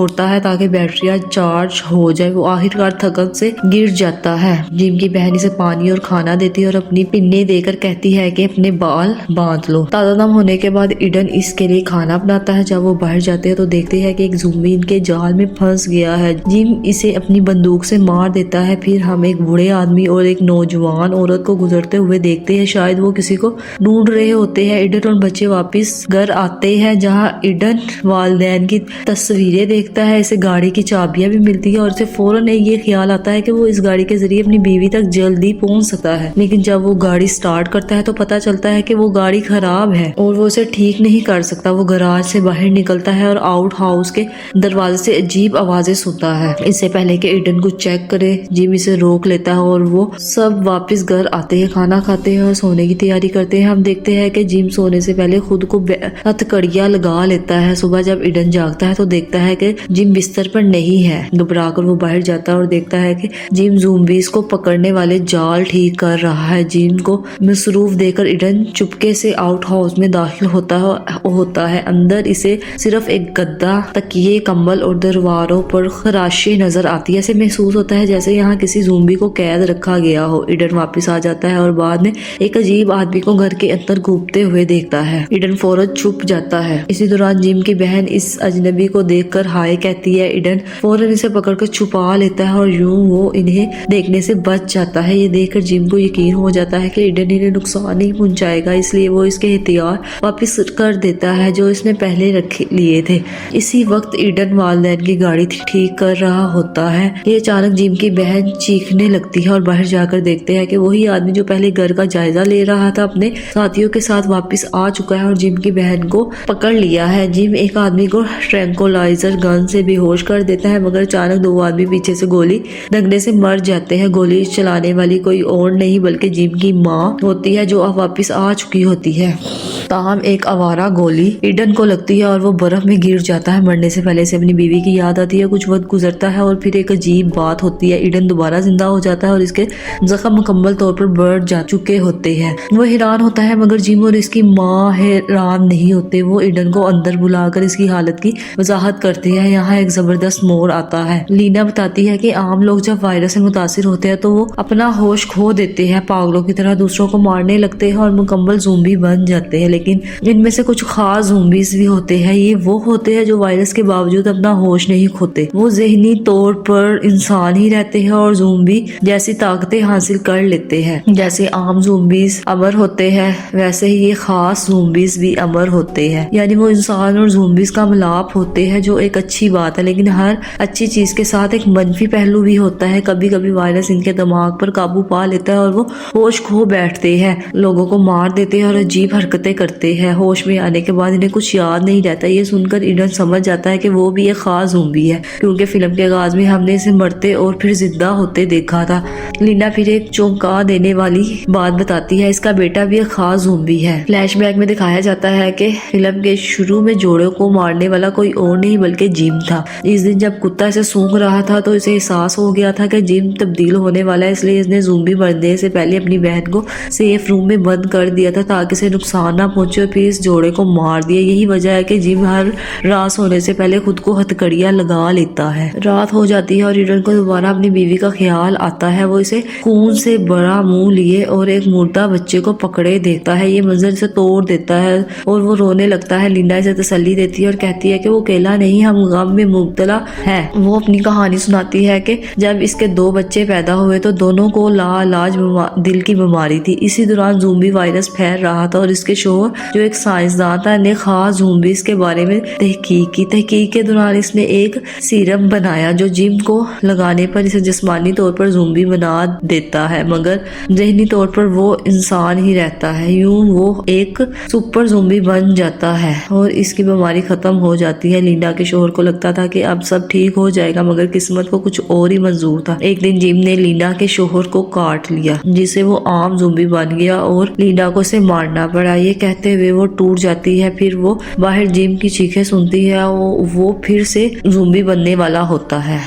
دوڑتا ہے تاکہ بیٹریاں چارج ہو جائے. وہ آخرکار تھکن سے گر جاتا ہے. جم کی بہن اسے پانی اور کھانا دیتی ہے اور اپنی پنی دے کر کہتی ہے کہ اپنے بال باندھ لو. تازہ دم ہونے کے بعد ایڈن اس کے لیے کھانا بناتا ہے. جب وہ باہر جاتے ہیں تو دیکھتے ہیں کہ ایک زومبی ان کے جال میں پھنس گیا ہے. جم اسے اپنی بندوق سے مار دیتا ہے. پھر ہم ایک بوڑھے آدمی اور ایک نوجوان عورت کو گزرتے ہوئے دیکھتے ہیں. شاید وہ کسی کو ڈھونڈ رہے ہوتے ہیں. ایڈن اور بچے واپس گھر آتے ہیں جہاں ایڈن والدین کی تصویریں دیکھتا ہے. اسے گاڑی کی چابیاں بھی ملتی ہیں اور اسے فوراً یہ خیال آتا ہے کہ وہ اس گاڑی کے ذریعے اپنی بیوی تک جلدی پہنچ سکتا ہے. لیکن جب وہ گاڑی سٹارٹ کرتا ہے تو پتہ چلتا ہے کہ وہ گاڑی خراب ہے اور وہ اسے ٹھیک نہیں کر سکتا. وہ گراج سے باہر نکلتا ہے اور آؤٹ ہاؤس کے دروازے سے عجیب آوازیں سنتا ہے. اس سے پہلے کہ ایڈن کو چیک کرے جم اسے روک لیتا ہے اور وہ سب واپس گھر آتے ہیں, کھانا کھاتے ہیں اور سونے کی تیاری کرتے ہیں. ہم دیکھتے ہیں کہ جم سونے سے پہلے خود کو ہتھکڑیاں لگا لیتا ہے. صبح جب ایڈن جاگتا ہے تو دیکھتا ہے کہ جم بستر پر نہیں ہے. گھبرا کر وہ باہر جاتا ہے اور دیکھتا ہے کہ جم زومبیز کو پکڑنے والے جال ٹھیک کر رہا ہے. جم کو مصروف دیکھ کر ایڈن چپکے سے آؤٹ ہاؤس میں داخل ہوتا ہے. اندر اسے صرف ایک گدا, تکیے, کمبل اور دیواروں پر خراشیں نظر آتی ہے. اسے محسوس ہوتا ہے جیسے یہاں کسی زومبی کو قید رکھا گیا ہو. ایڈن واپس آ جاتا ہے اور بعد میں ایک عجیب آدمی کو گھر کے اندر گھومتے ہوئے دیکھتا ہے. ایڈن فوراً چھپ جاتا ہے. اسی دوران جم کی بہن اس اجنبی کو دیکھ کر ہائے کہتی ہے. ایڈن فوراً اسے پکڑ کر چھپا لیتا ہے اور یوں وہ انہیں دیکھنے سے بچ جاتا ہے. یہ دیکھ کر جم کو یقین ہو جاتا ہے کہ ایڈن انہیں نقصان نہیں پہنچائے گا, اس لیے وہ اس کے ہتھیار واپس کر دیتا ہے جو اس نے پہلے رکھ لیے تھے. اسی وقت ایڈن والدین کی گاڑی ٹھیک کر رہا ہوتا ہے. یہ اچانک جم کی بہن چیخنے لگتی ہے اور باہر جا کر دیکھتے ہیں کہ وہی آدمی جو پہلے گھر کا جائزہ لے رہا تھا اپنے ساتھیوں کے ساتھ واپس آ چکا ہے اور جم کی بہن کو پکڑ لیا ہے. جم ایک آدمی کو ٹرینکولائزر گن سے بے ہوش کر دیتا ہے مگر اچانک دو آدمی پیچھے سے گولی لگنے سے مر جاتے ہیں. گولی چلانے والی کوئی اور نہیں بلکہ جم کی ماں ہوتی ہے جو اب واپس آ چکی ہوتی ہے. تاہم ایک آوارہ گولی ایڈن کو لگتی ہے اور وہ برف میں گر جاتا ہے. مرنے سے پہلے سے اپنی بیوی کی یاد آتی ہے. کچھ وقت گزرتا ہے اور پھر ایک عجیب بات ہوتی ہے. ایڈن دوبارہ زندہ ہو جاتا ہے اور اس کے زخم مکمل طور پر بڑھ جا چکے ہوتے ہیں. وہ حیران ہوتا ہے مگر جم اور اس کی ماں حیران نہیں ہوتے. وہ ایڈن کو اندر بلا کر اس کی حالت کی وضاحت کرتے ہیں. یہاں ایک زبردست موڑ آتا ہے. لینا بتاتی ہے کہ عام لوگ جب وائرس سے متاثر ہوتے ہیں تو وہ اپنا ہوش کھو دیتے ہیں, پاگلوں کی طرح دوسروں کو مارنے لگتے ہیں اور مکمل زومبی بن جاتے ہیں. لیکن ان میں سے کچھ خاص زومبیز بھی ہوتے ہیں. یہ وہ ہوتے ہیں جو وائرس کے باوجود اپنا ہوش نہیں کھوتے. وہ ذہنی طور پر انسان ہی رہتے ہیں اور زومبی جیسی طاقتیں حاصل کر لیتے ہیں. جیسے عام زومبیز امر ہوتے ہیں ویسے ہی یہ خاص زومبیز بھی امر ہوتے ہیں. یعنی وہ انسان اور زومبیز کا ملاپ ہوتے ہیں جو ایک اچھی بات ہے. لیکن ہر اچھی چیز کے ساتھ ایک منفی پہلو بھی ہوتا ہے. کبھی کبھی وائرس ان کے دماغ پر قابو پا لیتا ہے اور وہ ہوش کھو بیٹھتے ہیں, لوگوں کو مار دیتے ہیں اور عجیب حرکتیں کرتے ہیں. ہوش میں آنے کے بعد انہیں کچھ یاد نہیں رہتا. یہ سن کر ایڈن سمجھ جاتا ہے کہ وہ بھی ایک خاص زومبی ہے کیونکہ فلم کے آغاز میں ہم نے اسے مرتے اور پھر زندہ ہوتے دیکھا تھا. لینا پھر ایک چونکا دینے والی بات بتاتی ہے. اس کا بیٹا بھی ایک خاص زومبی ہے. فلیش بیک میں دکھایا جاتا ہے کہ فلم کے شروع میں جوڑوں کو مارنے والا کوئی اور نہیں بلکہ جم تھا. اس دن جب کتا اسے سونگ رہا تھا تو اسے احساس ہو گیا تھا کہ جم تبدیل ہونے والا ہے, اس لیے اس نے زومبی بننے سے پہلے اپنی بہن کو سیف روم میں بند کر دیا تھا تاکہ اسے نقصان نہ پہنچے اور پھر اس جوڑے کو مار دیا. یہی وجہ ہے کہ جم ہر رات سونے سے پہلے خود کو ہتھکڑیاں لگا لیتا ہے. رات ہو جاتی ہے اور ایڈن کو دوبارہ اپنی بیوی کا خیال آتا ہے. وہ اسے خون سے بڑا منہ لیے اور ایک مردہ بچے کو پکڑے دیکھتا ہے. یہ منظر سے توڑ دیتا ہے اور وہ رونے لگتا ہے. لینڈا اسے تسلی دیتی ہے اور کہتی ہے کہ وہ اکیلا نہیں, ہم غم میں مبتلا ہے. وہ اپنی کہانی سناتی ہے کہ جب اس کے 2 بچے پیدا ہوئے تو دونوں کو لا علاج دل کی بیماری تھی. اسی دوران زومبی وائرس پھیل رہا تھا اور اس کے شوہر جو ایک سائنسدان تھا نے خاص زومبیز کے بارے میں تحقیق کی. تحقیق کے دوران اس نے ایک سیرم بنایا جو جم کو لگانے پر اسے جسمانی طور پر زومبی بنا دیتا ہے مگر ذہنی طور پر وہ انسان ہی رہتا ہے. یوں وہ ایک سپر زومبی بن جاتا ہے اور اس کی بیماری ختم ہو جاتی ہے. لینڈا کے شوہر کو لگتا تھا کہ اب سب ٹھیک ہو جائے گا مگر قسمت کو کچھ اور ہی منظور تھا. ایک دن جم نے لینڈا کے شوہر کو کاٹ لیا جس سے وہ عام زومبی بن گیا اور لینڈا کو اسے مارنا پڑا. یہ کہتے ہوئے وہ ٹوٹ جاتی ہے. پھر وہ باہر جم کی چیخیں سنتی ہے. وہ پھر سے زومبی بننے والا ہوتا ہے.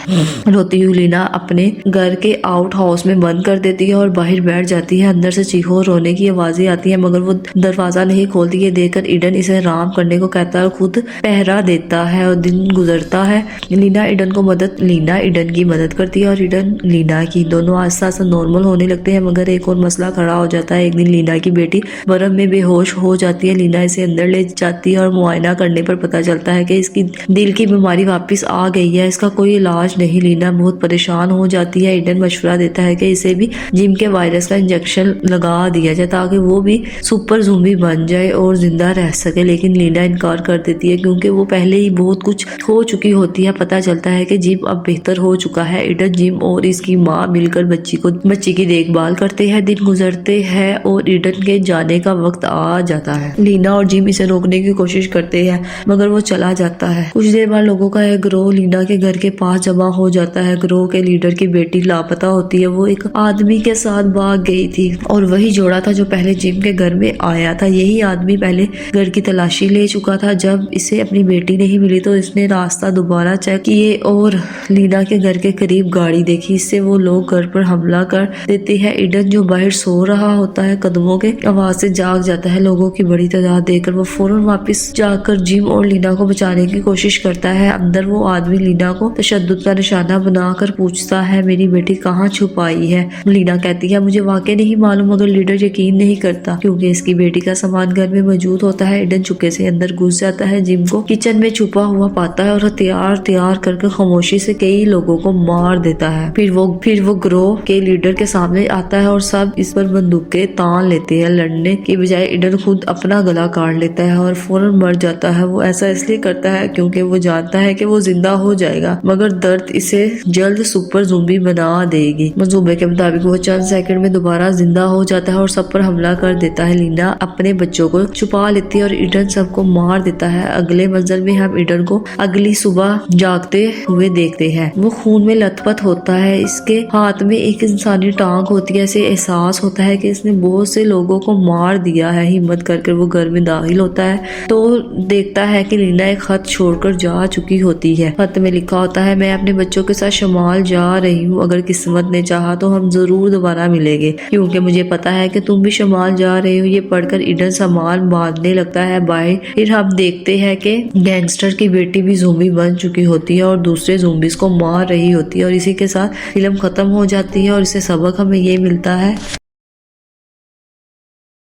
روتی ہوئی لینا اپنے گھر کے آؤٹ ہاؤس میں بند کر دیتی ہے اور باہر بیٹھ جاتی ہے. اندر سے چیخوں اور رونے کی آوازیں آتی ہیں مگر وہ دروازہ نہیں کھولتی. یہ دیکھ کر ایڈن اسے آرام کرنے کو کہتا ہے اور خود پہرا دیتا ہے اور دن گزرتا ہے۔ لینا ایڈن کی مدد کرتی ہے اور ایڈن لینا کی، دونوں آہستہ آہستہ نارمل ہونے لگتے ہیں، مگر ایک اور مسئلہ کھڑا ہو جاتا ہے۔ ایک دن لینا کی بیٹی برف میں بے ہوش ہو جاتی ہے، لینا اسے اندر لے جاتی ہے اور معائنہ کرنے پر پتہ چلتا ہے کہ اس کی دل کی بیماری واپس آ گئی ہے، اس کا کوئی علاج نہیں۔ لینا بہت پریشان ہو جاتی ہے، ایڈن مشورہ دیتا ہے کہ اسے بھی جم کے وائرس کا انجیکشن لگا دیا جائے تاکہ وہ بھی سپر زومبی بن جائے اور زندہ رہ سکے، لیکن لینا انکار کر دیتی ہے کیونکہ وہ پہلے ہی بہت کچھ ہو چکی ہوتی ہے۔ پتہ چلتا ہے کہ جم اب بہتر ہو چکا ہے۔ ایڈن، جم اور اس کی ماں مل کر بچی کی دیکھ بھال کرتے ہیں، دن گزرتے ہیں اور ایڈن کے جانے کا وقت آ جاتا ہے۔ لینا اور جم اسے روکنے کی کوشش کرتے ہیں مگر وہ چلا جاتا ہے۔ کچھ دیر بعد لوگوں کا ایک گروہ لینا کے گھر کے پاس جمع ہو جاتا ہے۔ گروہ کے لیڈر کی بیٹی لاپتہ ہوتی ہے، وہ ایک آدمی کے ساتھ بھاگ گئی تھی اور وہی جوڑا تھا جو پہلے جم کے گھر میں آیا تھا۔ یہی آدمی پہلے گھر کی تلاشی لے چکا تھا۔ جب اسے اپنی بیٹی نہیں ملی تو اس نے راستہ دوبارہ چیک کیے اور لینا کے گھر کے قریب گاڑی دیکھی، اس سے وہ لوگ گھر پر حملہ کر دیتے ہیں۔ ایڈن جو باہر سو رہا ہوتا ہے قدموں کے آواز سے جاگ جاتا ہے۔ لوگوں کی بڑی تعداد دیکھ کر وہ فوراً واپس جا کر جم اور لینا کو بچانے کی کوشش کرتا ہے۔ اندر وہ آدمی لینا کو تشدد کا نشانہ بنا کر پوچھتا ہے، میری بیٹی کہاں چھپائی ہے؟ لینا کہتی ہے، مجھے واقعی نہیں معلوم، مگر لیڈر یقین نہیں کرتا کیونکہ اس کی بیٹی کا سامان گھر میں موجود ہوتا ہے۔ ایڈن چپکے سے اندر گھس جاتا ہے، جم کو کچن میں چھپا ہوا پاتا ہے اور ہتھیار تیار کر کے خاموشی سے کئی لوگوں کو مار دیتا ہے۔ پھر وہ گروہ کے لیڈر کے سامنے آتا ہے اور سب اس پر بندوقیں تان لیتے ہیں۔ لڑنے کی بجائے ایڈن خود اپنا گلا کاٹ لیتا ہے اور فوراً مر جاتا ہے۔ وہ ایسا اس لیے کرتا ہے کیونکہ وہ جانتا ہے کہ وہ زندہ ہو جائے گا، مگر درد اسے جلد سپر زومبی بنا دے گی۔ منصوبے کے مطابق وہ چند سیکنڈ میں دوبارہ زندہ ہو جاتا ہے اور سب پر حملہ کر دیتا ہے۔ لینا اپنے بچوں کو چھپا لیتی ہے اور ایڈن سب کو مار دیتا ہے۔ اگلے منظر میں ہم ایڈن کو اگلی صبح جاگتے ہوئے دیکھتے ہیں۔ وہ خون میں لت پت ہوتا ہے، اس کے ہاتھ میں ایک انسانی ٹانک ہوتی ہے۔ اسے احساس ہوتا ہے کہ اس نے بہت سے لوگوں کو مار دیا ہے۔ ہمت کر وہ گھر میں داخل ہوتا ہے تو دیکھتا ہے کہ لینا ایک خط چھوڑ کر جا چکی ہوتی ہے۔ خط میں لکھا ہوتا ہے، میں اپنے بچوں کے ساتھ شمال جا رہی ہوں، اگر قسمت نے چاہا تو ہم ضرور دوبارہ ملیں گے کیونکہ مجھے پتا ہے کہ تم بھی شمال جا رہے ہو۔ یہ پڑھ کر ایڈن سامان باندھنے لگتا ہے۔ باہر پھر ہم دیکھتے ہیں کہ گینگسٹر کی بیٹی بھی زومبی بن چکی ہوتی ہے اور دوسرے زومبیز کو مار رہی ہوتی ہے، اور اسی کے ساتھ فلم ختم ہو جاتی ہے اور اسے سبق ہمیں یہ ملتا ہے